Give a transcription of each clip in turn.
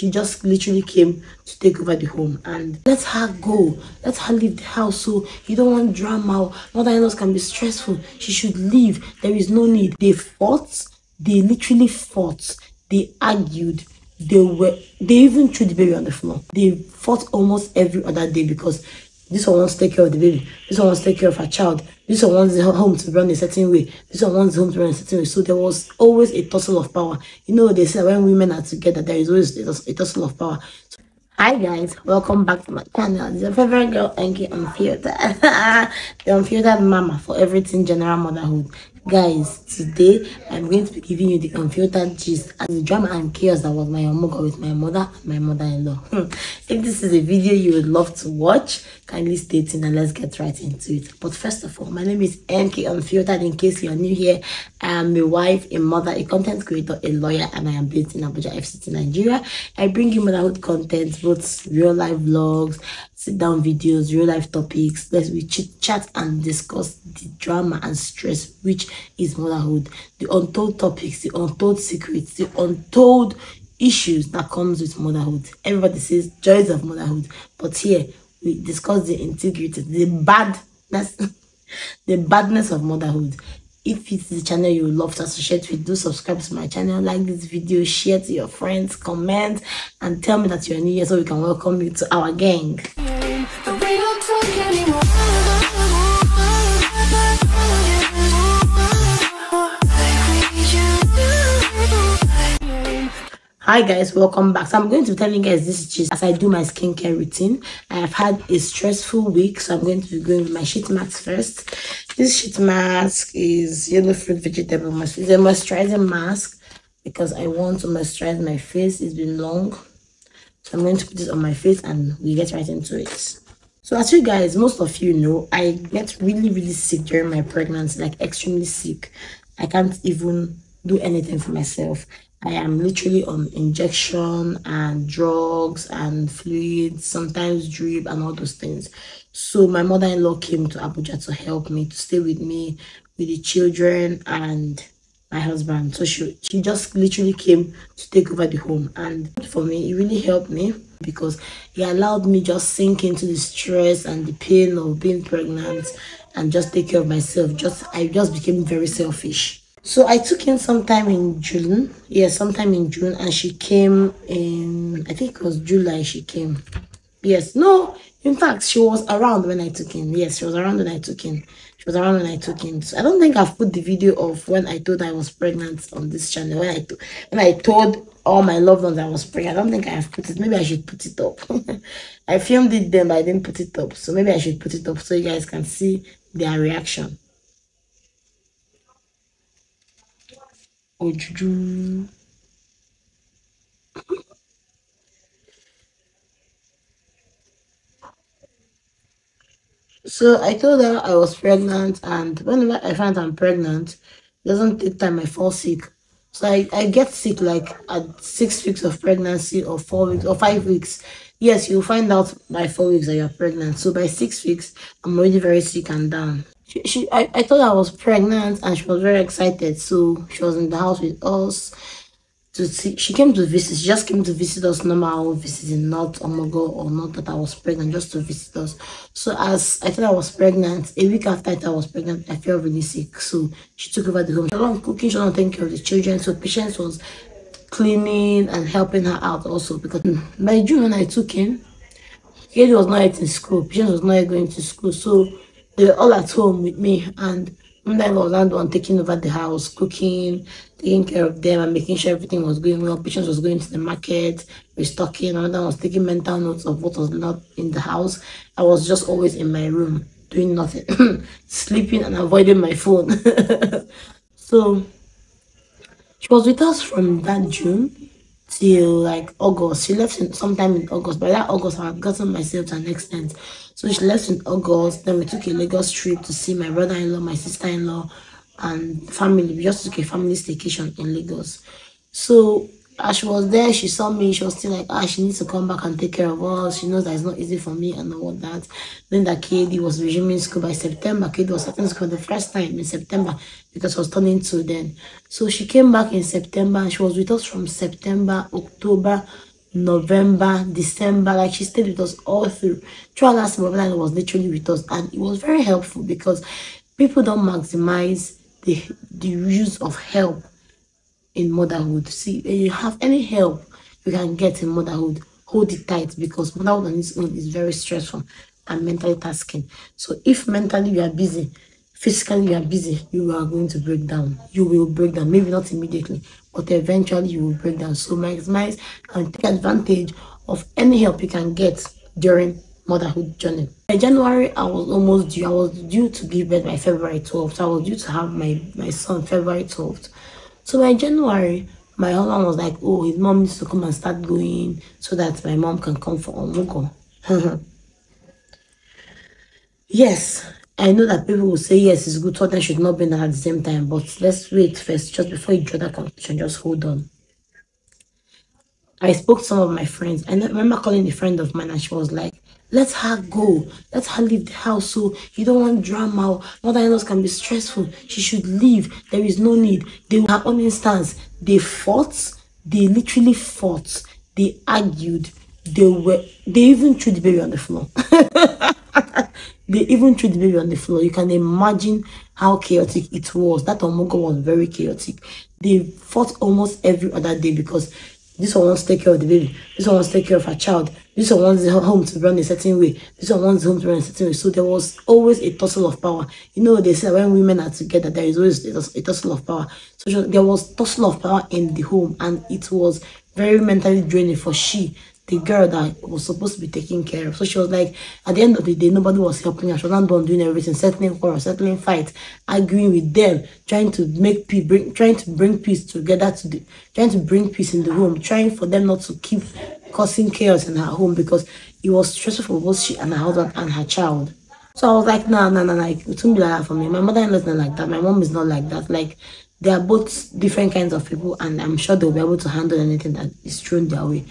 She just literally came to take over the home and let her go. Let her leave the house. So you don't want drama. Mother-in-laws can be stressful. She should leave. There is no need. They fought. They literally fought. They argued. They even threw the baby on the floor. They fought almost every other day because this one wants to take care of the baby. This one wants to take care of her child. This one wants the home to run a certain way. This one wants the home to run a certain way. So there was always a tussle of power. You know, they say when women are together, there is always a tussle of power. Hi guys, welcome back to my channel. It's your favorite girl, Enki Unfiltered. The unfiltered mama for everything general motherhood. Guys, today I'm going to be giving you the unfiltered gist and the drama and chaos that was my Omugwo with my mother and my mother-in-law. If this is a video you would love to watch, kindly stay tuned and let's get right into it. But first of all, my name is Enki Unfiltered. In case you are new here, I am a wife, a mother, a content creator, a lawyer, and I am based in Abuja, FCT, Nigeria. I bring you motherhood content, both real life vlogs, sit down videos, real life topics. We chit chat and discuss the drama and stress which is motherhood, the untold topics, the untold secrets, the untold issues that comes with motherhood. Everybody says joys of motherhood, but here we discuss the integrity, the badness, the badness of motherhood. If it's the channel you would love to associate with, do subscribe to my channel, like this video, share to your friends, comment, and tell me that you're new here so we can welcome you to our gang. Hi guys, welcome back. So I'm going to be telling you guys this gist as I do my skincare routine. I have had a stressful week, so I'm going to be going with my sheet mask first. This sheet mask is yellow fruit vegetable mask. It's a moisturizing mask because I want to moisturize my face. It's been long, so I'm going to put this on my face and we get right into it. So as you guys, most of you know, I get really sick during my pregnancy, like extremely sick. I can't even do anything for myself. I am literally on injection and drugs and fluids, sometimes drip and all those things. So my mother-in-law came to Abuja to help me, to stay with me, with the children and my husband. So she just literally came to take over the home. And for me, it really helped me because it allowed me just sink into the stress and the pain of being pregnant and just take care of myself. I just became very selfish. So I took in sometime in June. Yes, sometime in June. And she came in, I think it was July she came. Yes, no, in fact, she was around when I took in. Yes, she was around when I took in. She was around when I took in. So I don't think I've put the video of when I told I was pregnant on this channel. When I told all my loved ones I was pregnant, I don't think I have put it. Maybe I should put it up. I filmed it then, but I didn't put it up. So maybe I should put it up so you guys can see their reaction. Oh, juju. So I told her I was pregnant, and whenever I find I'm pregnant, it doesn't take time, I fall sick. So I get sick like at 6 weeks of pregnancy or 4 weeks or 5 weeks. Yes, you'll find out by 4 weeks that you're pregnant. So by 6 weeks, I'm already very sick and down. I told her I was pregnant and she was very excited. So she was in the house with us to see. She came to visit. She just came to visit us, normal visiting, not Omugwo or not that I was pregnant, just to visit us. So as I thought I was pregnant, a week after I thought I was pregnant, I felt really sick. So she took over the home. She was not cooking, she was not taking care of the children. So Patience was cleaning and helping her out also, because by June when I took in, Katie was not yet in school. Patience was not yet going to school. So they were all at home with me, and I was not the one taking over the house, cooking, taking care of them, and making sure everything was going well. Patience was going to the market, restocking. Another was taking mental notes of what was not in the house. I was just always in my room doing nothing, sleeping and avoiding my phone. So she was with us from that June till like August. She left sometime in August. By that August, I had gotten myself to an extent. So she left in August. Then we took a Lagos trip to see my brother-in-law, my sister-in-law, and family. We just took a family staycation in Lagos. So as she was there, she saw me. She was still like, she needs to come back and take care of us. She knows that it's not easy for me and all that. Then that Katie was resuming school by September. Katie was starting school the first time in September because I was turning 2 then. So she came back in September and she was with us from September, October, November, December. Like, she stayed with us all through. Throughout last month, and was literally with us, and it was very helpful because people don't maximize the use of help in motherhood. See, when you have any help you can get in motherhood, hold it tight, because motherhood on its own is very stressful and mentally tasking. So if mentally you are busy, physically you are busy, you are going to break down. You will break down, maybe not immediately, but eventually you will break down. So maximize and take advantage of any help you can get during motherhood journey. By January, I was almost due. I was due to give birth by February 12th. So I was due to have my son February 12th. So by January, my husband was like, oh, his mom needs to come and start going so that my mom can come for Omugwo. Yes, I know that people will say, yes, it's good, children should not be there at the same time, but let's wait first, just before you draw that conclusion, just hold on. I spoke to some of my friends, and I remember calling a friend of mine, and she was like, let her go, let her leave the house, so you don't want drama. Mother-in-laws can be stressful, she should leave, there is no need. They were on instance, they fought, they literally fought, they argued, they even threw the baby on the floor. They even threw the baby on the floor. You can imagine how chaotic it was. That Omugwo was very chaotic. They fought almost every other day because this one wants to take care of the baby, this one wants to take care of her child, this one wants the home to run a certain way, this one wants the home to run a certain way. So there was always a tussle of power. You know, they say when women are together, there is always a tussle of power. So there was tussle of power in the home, and it was very mentally draining for the girl that was supposed to be taken care of. So she was like, at the end of the day, nobody was helping her. She was not done doing everything, settling quarrel, settling fight, arguing with them, trying to make peace, trying to bring peace together, trying to bring peace in the home, trying for them not to keep causing chaos in her home, because it was stressful for both she and her husband and her child. So I was like, no, like, it won't be like that for me. My mother-in-law is not like that. My mom is not like that. Like, they are both different kinds of people, and I'm sure they'll be able to handle anything that is thrown their way.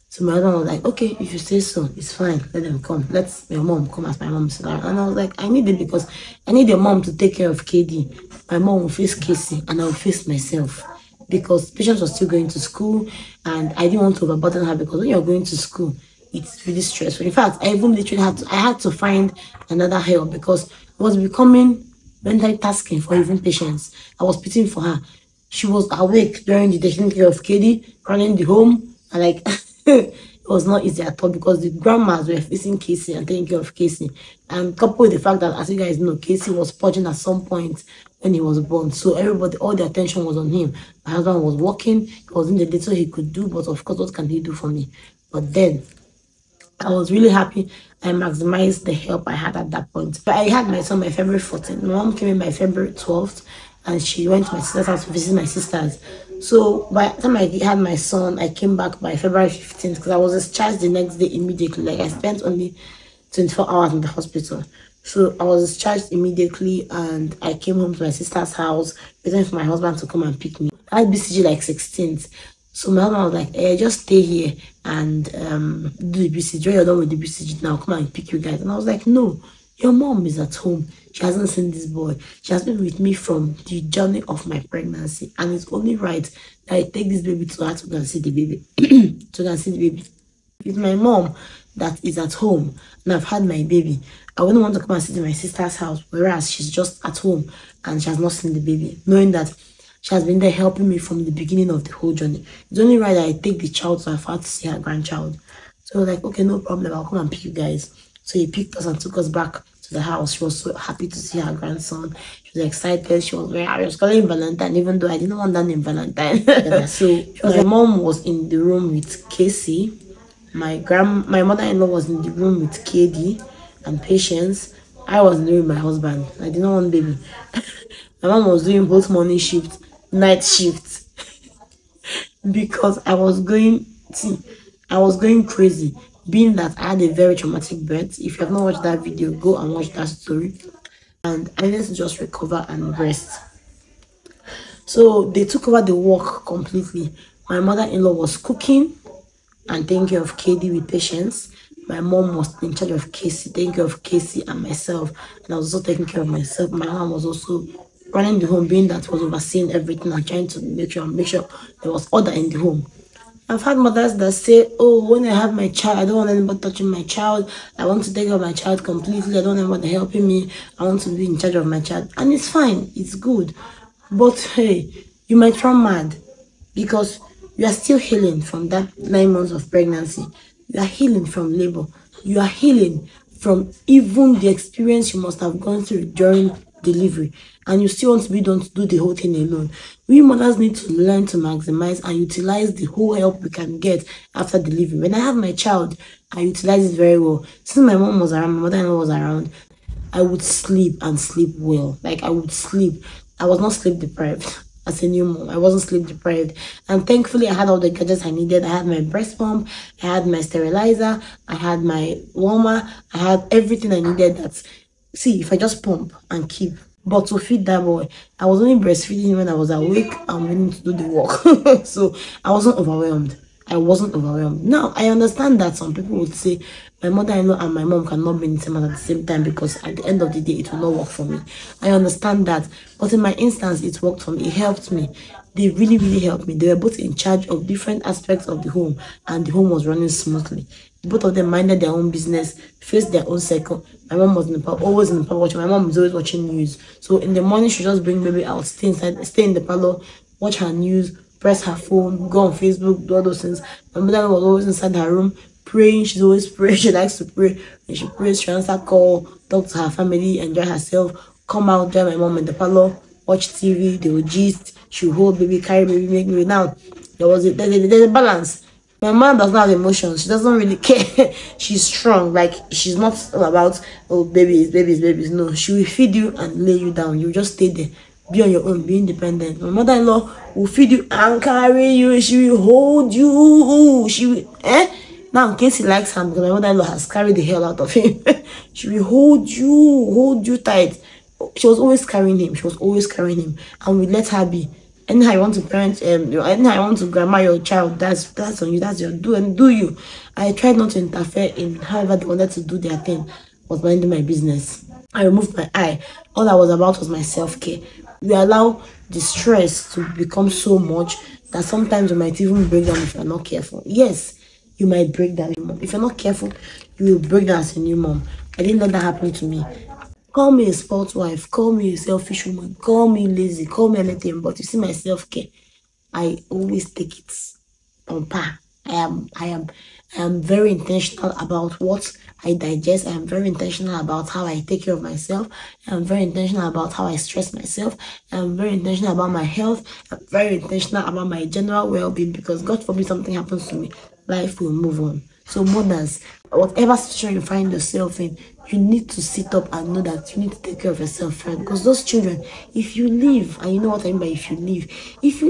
So my husband was like, okay, if you say so, it's fine. Let them come. Let your mom come as my mom said. And I was like, I need it because I need your mom to take care of KD. My mom will face Casey and I will face myself, because Patience was still going to school and I didn't want to overburden her, because when you're going to school, it's really stressful. In fact, I even literally had to find another help, because it was becoming mentally tasking for even Patience. I was pitying for her. She was awake during the taking care of KD, running the home, and like it was not easy at all, because the grandmas were facing Casey and taking care of Casey, and coupled with the fact that, as you guys know, Casey was purging at some point when he was born, so everybody, all the attention was on him. My husband was working, he was in the little he could do, but of course, what can he do for me? But then I was really happy. I maximized the help I had at that point. But I had my son by February 14th. My mom came in by February 12th, and she went to my sister's house to visit my sisters. So by the time I had my son, I came back by February 15th, because I was discharged the next day immediately. Like, I spent only 24 hours in the hospital. So I was discharged immediately, and I came home to my sister's house, waiting for my husband to come and pick me. I had BCG like 16th. So my husband was like, hey, just stay here and do the BCG. When you're done with the BCG now, come and pick you guys. And I was like, no, your mom is at home. She hasn't seen this boy. She has been with me from the journey of my pregnancy. And it's only right that I take this baby to her to go and see the baby. To go and see the baby. It's my mom that is at home, and I've had my baby. I wouldn't want to come and sit in my sister's house, whereas she's just at home and she has not seen the baby, knowing that she has been there helping me from the beginning of the whole journey. It's only right that I take the child to her father to see her grandchild. So I was like, okay, no problem, I'll come and pick you guys. So he picked us and took us back to the house. She was so happy to see her grandson. She was excited. She was very happy. I was calling him Valentine, even though I didn't want that name Valentine. So my mom was in the room with Casey. My mother-in-law was in the room with KD and Patience. I was in the room with my husband. I didn't want baby. My mom was doing both morning shift, night shift, because I was going crazy, being that I had a very traumatic birth. If you have not watched that video, go and watch that story. And I needed to just recover and rest. So they took over the work completely. My mother-in-law was cooking and taking care of KD with Patience. My mom was in charge of Casey, taking care of Casey and myself, and I was also taking care of myself. My mom was also running the home, being that was overseeing everything and trying to make sure there was order in the home. I've had mothers that say, oh, when I have my child, I don't want anybody touching my child. I want to take care of my child completely. I don't want anybody helping me. I want to be in charge of my child. And it's fine. It's good. But hey, you might run mad because you are still healing from that 9 months of pregnancy. You are healing from labor. You are healing from even the experience you must have gone through during delivery, and you still want to be done to do the whole thing alone. We mothers need to learn to maximize and utilize the whole help we can get after delivery. When I have my child, I utilize it very well. Since my mom was around, my mother-in-law was around, I would sleep and sleep well. Like I would sleep. I was not sleep deprived. As a new mom, I wasn't sleep deprived, and thankfully I had all the gadgets I needed. I had my breast pump, I had my sterilizer, I had my warmer, I had everything I needed. That, see, if I just pump and keep, but to feed that boy, I was only breastfeeding when I was awake and willing to do the work. So I wasn't overwhelmed. I wasn't overwhelmed. Now, I understand that some people would say my mother-in-law and my mom cannot be in the same house at the same time because at the end of the day, it will not work for me. I understand that. But in my instance, it worked for me. It helped me. They really, really helped me. They were both in charge of different aspects of the home, and the home was running smoothly. Both of them minded their own business, faced their own circle. My mom was in the parlor, always in the parlor watching. My mom was always watching news. So in the morning, she just bring baby out, stay inside, stay in the parlor, watch her news, press her phone, go on Facebook, do all those things. My mother was always inside her room praying. She's always praying. She likes to pray. When she prays, she answer call, talk to her family, enjoy herself, come out, join my mom in the parlor, watch TV, they will gist, she will hold baby, carry baby, make baby. Now, there's a balance. My mom does not have emotions. She doesn't really care. She's strong. Like, she's not all about, oh, babies, babies, babies. No, she will feed you and lay you down. You just stay there. Be on your own. Be independent. My mother-in-law will feed you and carry you. She will hold you. She will, Now, in case he likes her, because my mother-in-law has carried the hell out of him. She will hold you tight. She was always carrying him. She was always carrying him. And we let her be. Anyhow you want to parent, anyhow you want to grandma your child, that's on you. That's your do you. I tried not to interfere in however they wanted to do their thing. I was minding my business. I removed my eye. All I was about was my self-care. We allow the stress to become so much that sometimes you might even break down if you're not careful. Yes, you might break down. If you're not careful, you will break down as a new mom. I didn't let that happen to me. Call me a sport wife, call me a selfish woman, call me lazy, call me anything, but you see my self-care, I always take it on par. I am very intentional about what I digest. I am very intentional about how I take care of myself. I am very intentional about how I stress myself. I am very intentional about my health. I'm very intentional about my general well-being, because God forbid something happens to me, life will move on. So mothers, whatever situation you find yourself in, you need to sit up and know that you need to take care of yourself first. Because those children, if you leave, and you know what I mean by if you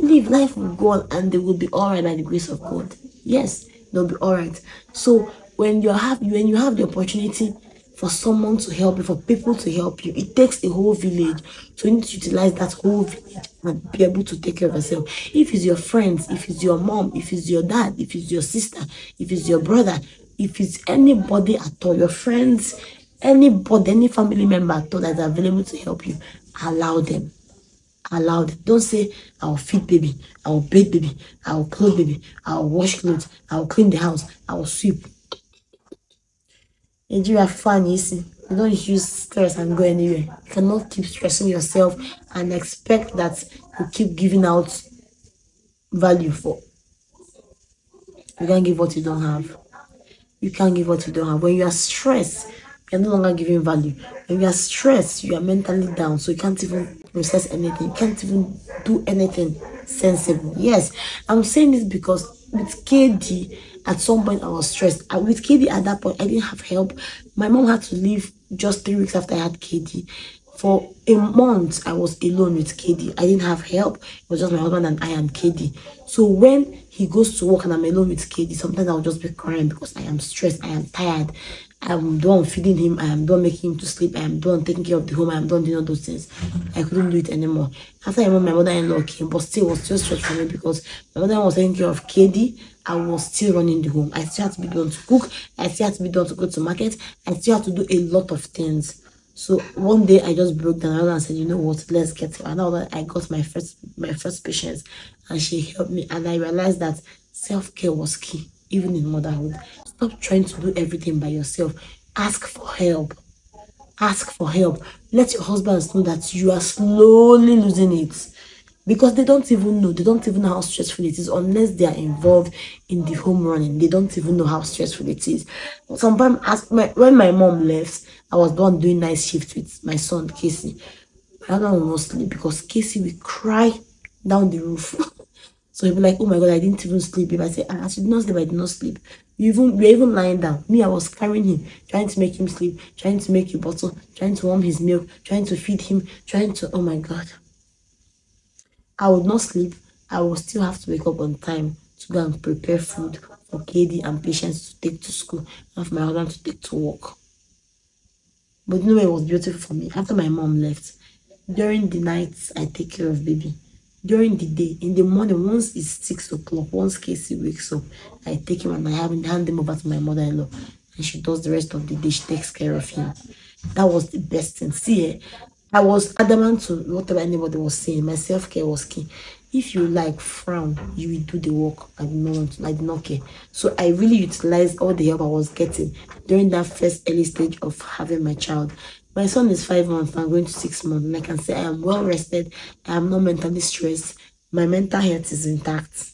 leave, life will go on and they will be alright by the grace of God. Yes, they'll be alright. So when you have the opportunity for someone to help you, for people to help you, it takes a whole village. So you need to utilize that whole village and be able to take care of yourself. If it's your friends, if it's your mom, if it's your dad, if it's your sister, if it's your brother, if it's anybody at all, your friends, anybody, any family member at all that is available to help you, allow them. Allow them. Don't say, I'll feed baby, I'll bathe baby, I'll clothe baby, I'll wash clothes, I'll clean the house, I'll sweep. Nigeria fun, you see. You don't use stress and go anywhere. You cannot keep stressing yourself and expect that you keep giving out value for. You can't give what you don't have. You can't give what you don't have. When you are stressed, you're no longer giving value. When you are stressed, you are mentally down, so you can't even process anything. You can't even do anything sensible. Yes, I'm saying this because with KD, at some point I was stressed. With KD at that point, I didn't have help. My mom had to leave just 3 weeks after I had KD. For a month, I was alone with KD. I didn't have help. It was just my husband and I and KD. So when he goes to work and I'm alone with KD, sometimes I'll just be crying because I am stressed, I am tired. I am done feeding him, I am done making him to sleep, I am done taking care of the home, I am done doing all those things. I couldn't do it anymore. After I remember, my mother-in-law came, but still was still stressed for me because my mother-in-law was taking care of KD. I was still running the home. I still had to be done to cook, I still had to be done to go to market, I still had to do a lot of things. So one day I just broke down and said, you know what, let's get it. And now that I got my first patient, and she helped me, and I realized that Self-care was key, even in motherhood. Stop trying to do everything by yourself. Ask for help. Ask for help. Let your husbands know that you are slowly losing it. Because they don't even know. They don't even know how stressful it is unless they are involved in the home running. They don't even know how stressful it is. Sometimes, when my mom left, I was the one doing night shift with my son, Casey. My husband will not sleep because Casey will cry down the roof. So he'll be like, oh my God, I didn't even sleep. If I say, I did not sleep, I did not sleep. You're even lying down. Me, I was carrying him, trying to make him sleep, trying to make a bottle, trying to warm his milk, trying to feed him, trying to, oh my God. I would not sleep. I will still have to wake up on time to go and prepare food for KD and patients to take to school and for my husband to take to work. But you know, it was beautiful for me. After my mom left, during the nights, I take care of baby. During the day, in the morning, once it's 6 o'clock, once Casey wakes up, I take him and I hand him over to my mother-in-law. And she does the rest of the day. She takes care of him. That was the best thing. See, I was adamant to whatever anybody was saying. My self-care was key. If you like frown, you will do the work. I did not care. So I really utilized all the help I was getting during that first early stage of having my child. My son is 5 months, I'm going to 6 months, and I can say I am well rested, I am not mentally stressed, my mental health is intact.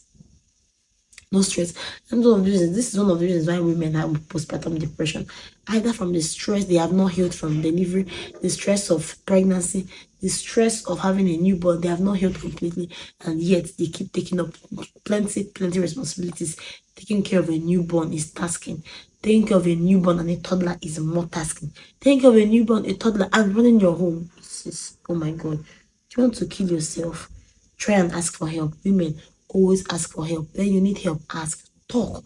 No stress. And this is one of the reasons why women have postpartum depression. Either from the stress they have not healed from delivery, the stress of pregnancy, the stress of having a newborn, they have not healed completely, and yet they keep taking up plenty responsibilities. Taking care of a newborn is tasking. Taking care of a newborn and a toddler is more tasking. Taking care of a newborn, a toddler, and running your home is, oh my God. Do you want to kill yourself? Try and ask for help. Women, always ask for help. When you need help, ask. Talk.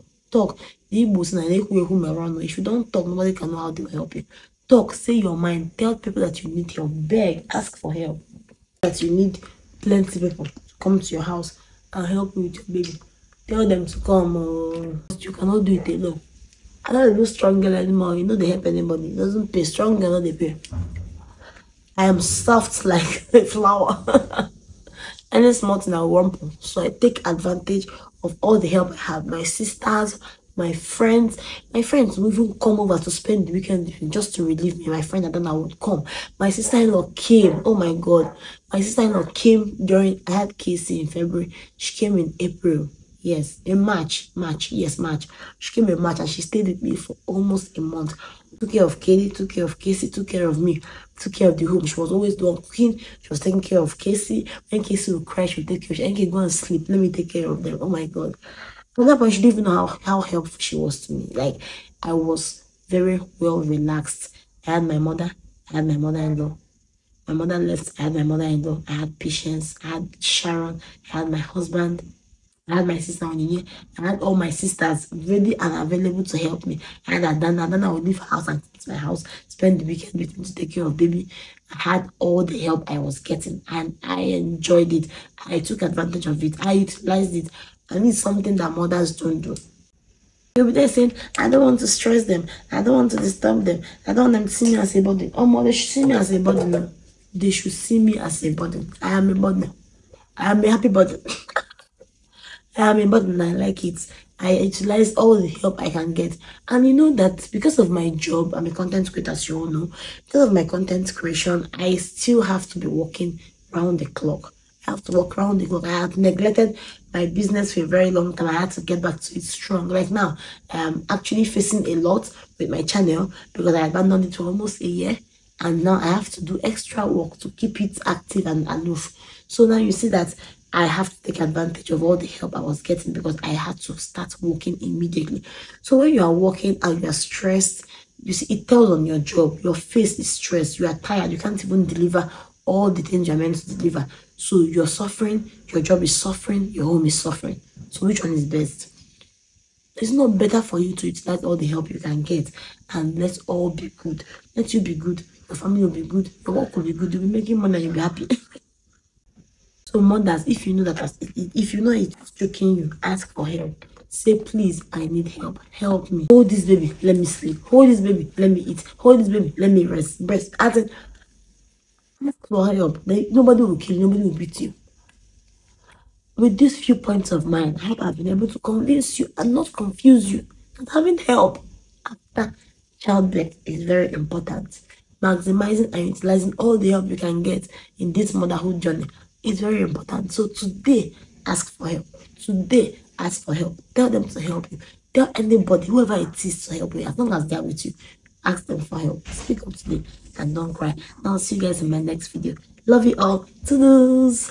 If you don't talk, nobody can know how to help you. Talk, say your mind. Tell people that you need help. Beg, ask for help. That you need plenty people to come to your house and help you with your baby. Tell them to come. You cannot do it alone. I don't do strong girl anymore. You know they help anybody. It doesn't pay. Strong girl, they pay. I am soft like a flower. Any small thing I want, so I take advantage of all the help I have. My sisters, my friends will even come over to spend the weekend with me just to relieve me. My friend Adana would come. My sister-in-law came. Oh my God, my sister-in-law came during. I had Casey in February. She came in April. Yes, in March. Yes, March. She came in March and she stayed with me for almost a month. Took care of Katie, took care of Casey, took care of me, took care of the home. She was always doing cooking. She was taking care of Casey. When Casey would cry, she would take care of her. She go and sleep. Let me take care of them. Oh my God. At that point, she didn't even know how helpful she was to me. Like, I was very well relaxed. I had my mother. I had my mother-in-law. My mother left. I had my mother-in-law. I had Patience. I had Sharon. I had my husband. I had my sister on the I had all my sisters ready and available to help me. I had Adana. Adana would leave her house and come to my house, spend the weekend with me to take care of baby. I had all the help I was getting and I enjoyed it. I took advantage of it. I utilized it. And it's something that mothers don't do. You'll be there saying, I don't want to stress them. I don't want to disturb them. I don't want them to see me as a burden. Oh, mother, they should see me as a burden now. They should see me as a burden. I am a burden. I am a happy burden. I am a burden. I like it. I utilize all the help I can get. And you know that because of my job, I'm a content creator, as you all know. Because of my content creation, I still have to be working round the clock. I have to work around the clock. I had neglected my business for a very long time. I had to get back to it strong. Right now, I'm actually facing a lot with my channel because I abandoned it for almost a year. And now I have to do extra work to keep it active and aloof. So now you see that I have to take advantage of all the help I was getting because I had to start working immediately. So when you are working and you are stressed, you see, it tells on your job. Your face is stressed. You are tired. You can't even deliver all the things you're meant to deliver. So you're suffering, your job is suffering, your home is suffering. So which one is best? It's not better for you to utilize all the help you can get and let's all be good. Let you be good, your family will be good, your work will be good, you'll be making money and you'll be happy. So mothers, if you know that if you know it's choking you, ask for help. Say, please, I need help. Help me. Hold this baby, let me sleep. Hold this baby, let me eat. Hold this baby, let me rest. Breast. Ask for help. Nobody will kill you, nobody will beat you. with these few points of mine, I hope I've been able to convince you and not confuse you that having help after childbirth is very important. Maximizing and utilizing all the help you can get in this motherhood journey is very important. So today, ask for help. Today, ask for help. Tell them to help you. Tell anybody, whoever it is, to help you. As long as they're with you, ask them for help. Speak up today and don't cry. I'll see you guys in my next video. Love you all. Toodles.